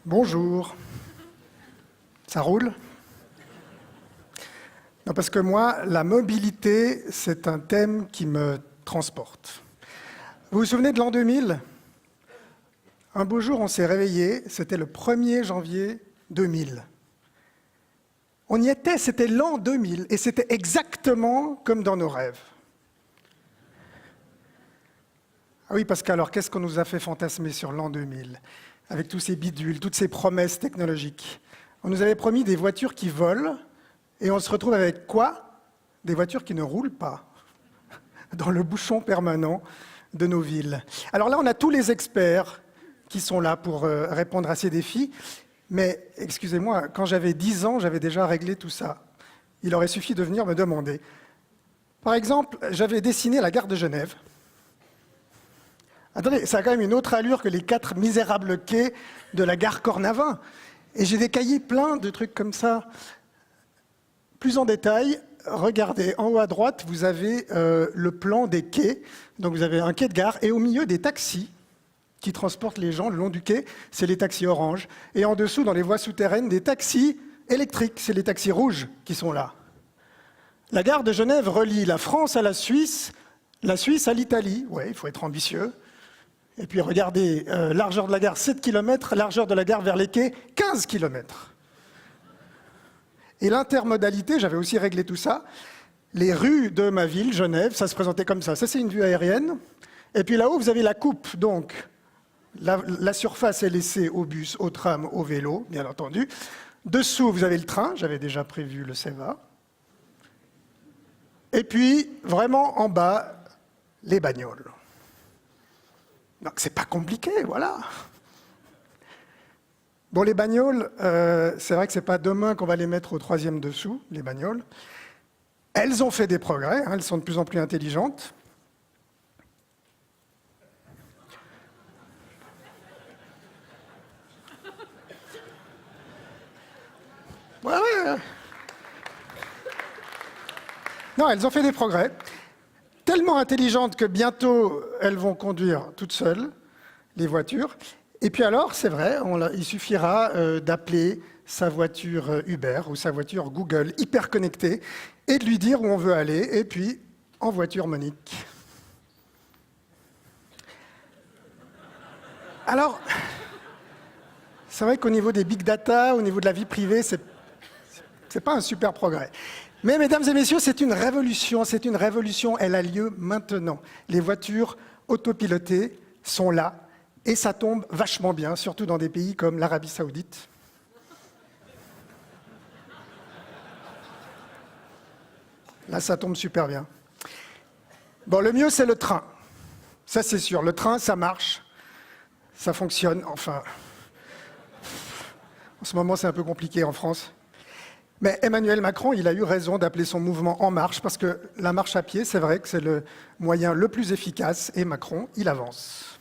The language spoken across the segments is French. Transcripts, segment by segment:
Bonjour. Ça roule? Non, parce que moi, la mobilité, c'est un thème qui me transporte. Vous vous souvenez de l'an 2000? Un beau jour, on s'est réveillé, c'était le 1er janvier 2000. On y était, c'était l'an 2000, et c'était exactement comme dans nos rêves. Ah oui, parce qu'alors, qu'est-ce qu'on nous a fait fantasmer sur l'an 2000, avec tous ces bidules, toutes ces promesses technologiques? On nous avait promis des voitures qui volent, et on se retrouve avec quoi? Des voitures qui ne roulent pas, dans le bouchon permanent de nos villes. Alors là, on a tous les experts qui sont là pour répondre à ces défis, mais excusez-moi, quand j'avais 10 ans, j'avais déjà réglé tout ça. Il aurait suffi de venir me demander. Par exemple, j'avais dessiné la gare de Genève. Attendez, ça a quand même une autre allure que les 4 misérables quais de la gare Cornavin. Et j'ai décaillé plein de trucs comme ça. Plus en détail, regardez, en haut à droite, vous avez le plan des quais. Donc vous avez un quai de gare et au milieu des taxis qui transportent les gens le long du quai, c'est les taxis orange. Et en dessous, dans les voies souterraines, des taxis électriques, c'est les taxis rouges qui sont là. La gare de Genève relie la France à la Suisse à l'Italie. Oui, il faut être ambitieux. Et puis regardez, largeur de la gare 7 km, largeur de la gare vers les quais 15 km. Et l'intermodalité, j'avais aussi réglé tout ça. Les rues de ma ville, Genève, ça se présentait comme ça. Ça, c'est une vue aérienne. Et puis là-haut, vous avez la coupe. Donc, la surface est laissée au bus, au tram, au vélo, bien entendu. Dessous, vous avez le train. J'avais déjà prévu le CEVA. Et puis, vraiment en bas, les bagnoles. Donc, c'est pas compliqué, voilà. Bon, les bagnoles, c'est vrai que c'est pas demain qu'on va les mettre au 3e dessous, les bagnoles. Elles ont fait des progrès, hein, elles sont de plus en plus intelligentes. Ouais, ouais. Non, elles ont fait des progrès. Tellement intelligentes que bientôt, elles vont conduire toutes seules, les voitures. Et puis alors, c'est vrai, il suffira d'appeler sa voiture Uber ou sa voiture Google hyper connectée et de lui dire où on veut aller, et puis en voiture Monique. Alors, c'est vrai qu'au niveau des big data, au niveau de la vie privée, c'est pas un super progrès. Mais mesdames et messieurs, c'est une révolution, elle a lieu maintenant. Les voitures autopilotées sont là. Et ça tombe vachement bien, surtout dans des pays comme l'Arabie Saoudite. Là, ça tombe super bien. Bon, le mieux, c'est le train. Ça, c'est sûr. Le train, ça marche. Ça fonctionne. Enfin, en ce moment, c'est un peu compliqué en France. Mais Emmanuel Macron, il a eu raison d'appeler son mouvement En Marche, parce que la marche à pied, c'est vrai que c'est le moyen le plus efficace, et Macron, il avance.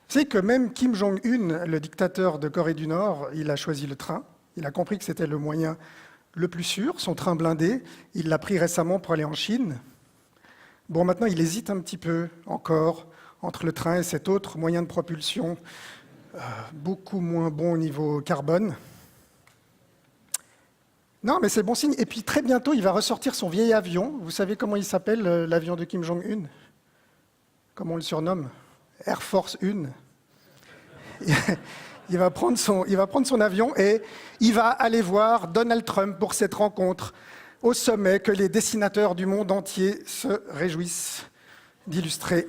Vous savez que même Kim Jong-un, le dictateur de Corée du Nord, il a choisi le train. Il a compris que c'était le moyen le plus sûr, son train blindé. Il l'a pris récemment pour aller en Chine. Bon, maintenant, il hésite un petit peu encore entre le train et cet autre moyen de propulsion, beaucoup moins bon au niveau carbone. Non, mais c'est bon signe. Et puis, très bientôt, il va ressortir son vieil avion. Vous savez comment il s'appelle, l'avion de Kim Jong-un? Comment on le surnomme? Air Force 1. Il va prendre son avion et il va aller voir Donald Trump pour cette rencontre au sommet que les dessinateurs du monde entier se réjouissent d'illustrer.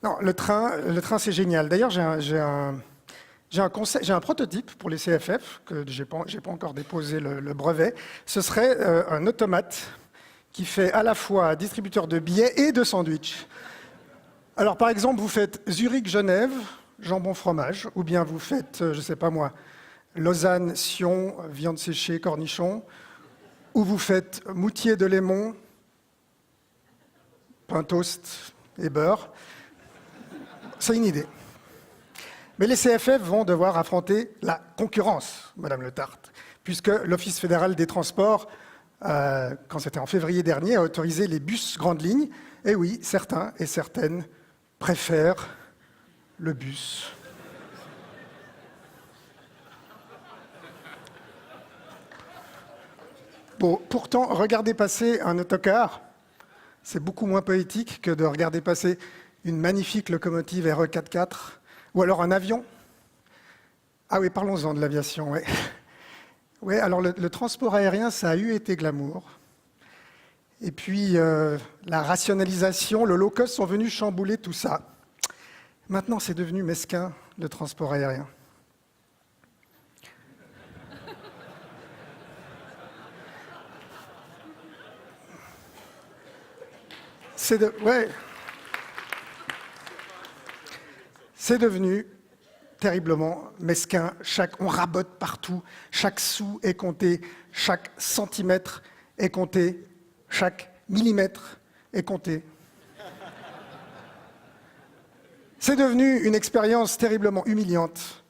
Non, le train c'est génial. D'ailleurs, j'ai un prototype pour les CFF, que j'ai pas encore déposé le brevet. Ce serait un automate qui fait à la fois distributeur de billets et de sandwichs. Alors, par exemple, vous faites Zurich-Genève, jambon-fromage, ou bien vous faites, je ne sais pas moi, Lausanne-Sion, viande séchée, cornichon, ou vous faites Moutier de Lémont, pain toast et beurre. C'est une idée. Mais les CFF vont devoir affronter la concurrence, Madame Le Tartre, puisque l'Office fédéral des transports, quand c'était en février dernier, a autorisé les bus grandes lignes. Et oui, certains et certaines préfèrent le bus. Bon, pourtant, regarder passer un autocar, c'est beaucoup moins poétique que de regarder passer une magnifique locomotive RE 4x4 ou alors un avion. Ah oui, parlons-en de l'aviation. Ouais. Oui, alors le transport aérien, ça a eu été glamour. Et puis, la rationalisation, le low cost sont venus chambouler tout ça. Maintenant, c'est devenu mesquin, le transport aérien. C'est devenu terriblement mesquin. On rabote partout, chaque sou est compté, chaque centimètre est compté, chaque millimètre est compté. C'est devenu une expérience terriblement humiliante,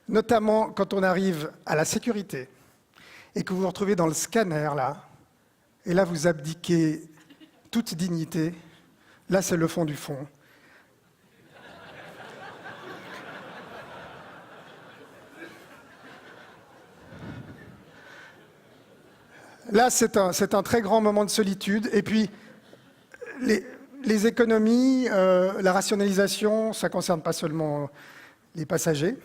notamment quand on arrive à la sécurité et que vous vous retrouvez dans le scanner, là, et là vous abdiquez toute dignité. Là, c'est le fond du fond. Là, c'est un très grand moment de solitude. Et puis, les économies, la rationalisation, ça ne concerne pas seulement les passagers.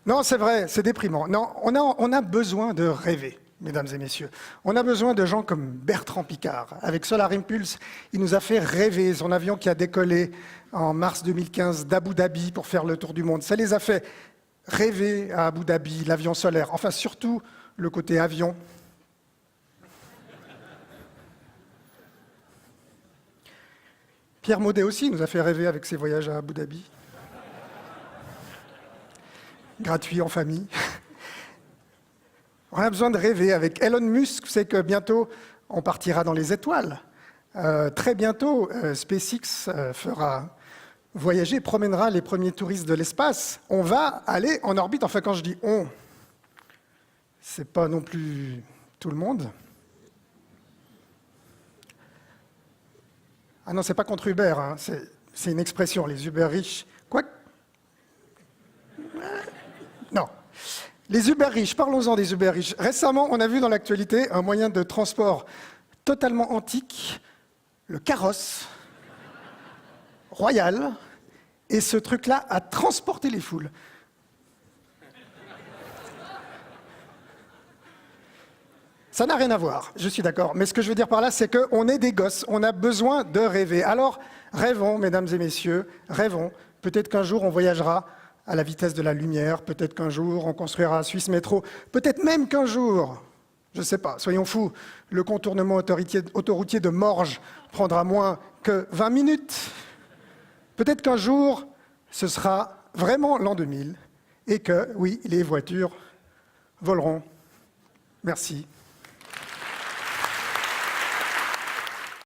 Non, c'est vrai, c'est déprimant. Non, on a besoin de rêver, mesdames et messieurs. On a besoin de gens comme Bertrand Piccard. Avec Solar Impulse, il nous a fait rêver. Son avion qui a décollé en mars 2015 d'Abu Dhabi pour faire le tour du monde. Ça les a fait rêver à Abu Dhabi, l'avion solaire. Enfin, surtout le côté avion. Pierre Maudet aussi nous a fait rêver avec ses voyages à Abu Dhabi. Gratuit en famille. On a besoin de rêver. Avec Elon Musk, vous savez que bientôt, on partira dans les étoiles. Très bientôt, SpaceX promènera les premiers touristes de l'espace. On va aller en orbite. Enfin, quand je dis « on », c'est pas non plus tout le monde. Ah non, c'est pas contre Uber, hein. C'est une expression, les Uber riches. Quoi? Non. Les Uber riches, parlons-en des Uber riches. Récemment, on a vu dans l'actualité un moyen de transport totalement antique, le carrosse royal, et ce truc-là a transporté les foules. Ça n'a rien à voir, je suis d'accord. Mais ce que je veux dire par là, c'est qu'on est des gosses, on a besoin de rêver. Alors, rêvons, mesdames et messieurs, rêvons. Peut-être qu'un jour, on voyagera à la vitesse de la lumière. Peut-être qu'un jour, on construira Suisse Métro. Peut-être même qu'un jour, je ne sais pas, soyons fous, le contournement autoroutier de Morges prendra moins que 20 minutes. Peut-être qu'un jour, ce sera vraiment l'an 2000 et que, oui, les voitures voleront. Merci.